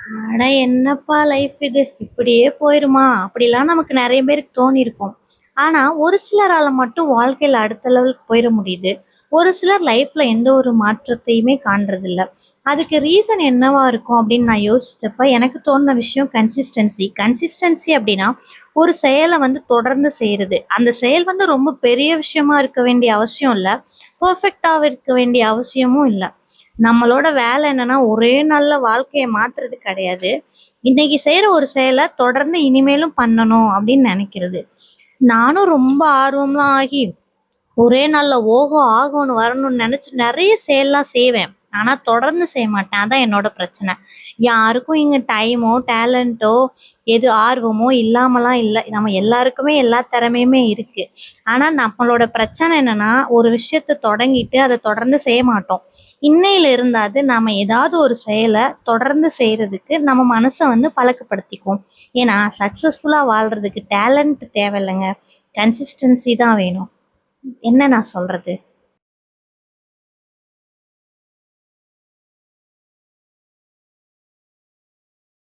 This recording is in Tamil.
அட என்னப்பா லைஃப் இது! இப்படியே போயிருமா? அப்படிலாம் நமக்கு நெறைய பேருக்கு தோணியிருக்கும். ஆனா, ஒரு சிலரால மட்டும் வாழ்க்கையில அடுத்த லெவலுக்கு போயிற முடியுது. ஒரு சிலர் லைஃப்ல எந்த ஒரு மாற்றத்தையுமே காண்றதில்ல. அதுக்கு ரீசன் என்னவா இருக்கும் அப்படின்னு நான் யோசிச்சப்ப, எனக்கு தோணுன விஷயம் கன்சிஸ்டன்சி. கன்சிஸ்டன்சி அப்படின்னா, ஒரு செயல வந்து தொடர்ந்து செய்றது. அந்த செயல் வந்து ரொம்ப பெரிய விஷயமா இருக்க வேண்டிய அவசியம் இல்ல. பெர்ஃபெக்ட்டாவும் இருக்க வேண்டிய அவசியமும் இல்ல. நம்மளோட வேலை என்னன்னா, ஒரே நாள்ல வாழ்க்கைய மாத்துறது கிடையாது. இன்னைக்கு செய்ற ஒரு செயல தொடர்ந்து இனிமேலும் பண்ணணும் அப்படின்னு நெனைக்கிறது. நானும் ரொம்ப ஆர்வம்லாம் ஆகி, ஒரே நாள்ல ஓஹோ! ஆகோன்னு வரணும்னு நெனச்சு நெறைய செயல்லாம் செய்வேன். ஆனா தொடர்ந்து செய்ய மாட்டேன். அதான் என்னோட பிரச்சனை. யாருக்கும் இங்க டைமோ, டேலண்டோ, எது ஆர்வமோ இல்லாமலாம் இல்ல. நம்ம எல்லாருக்குமே எல்லா திறமையுமே இருக்கு. ஆனா நம்மளோட பிரச்சனை என்னன்னா, ஒரு விஷயத்த தொடங்கிட்டு அத தொடர்ந்து செய்ய மாட்டோம். இன்னையில இருந்தாது நாம ஏதாவது ஒரு செயல தொடர்ந்து செய்றதுக்கு நம்ம மனச வந்து பழக்கப்படுத்திக்குவோம். ஏன்னா சக்சஸ்ஃபுல்லா வாழ்றதுக்கு டேலண்ட் தேவையில்லங்க. கன்சிஸ்டன்சி தான் வேணும். என்ன நான் சொல்றது?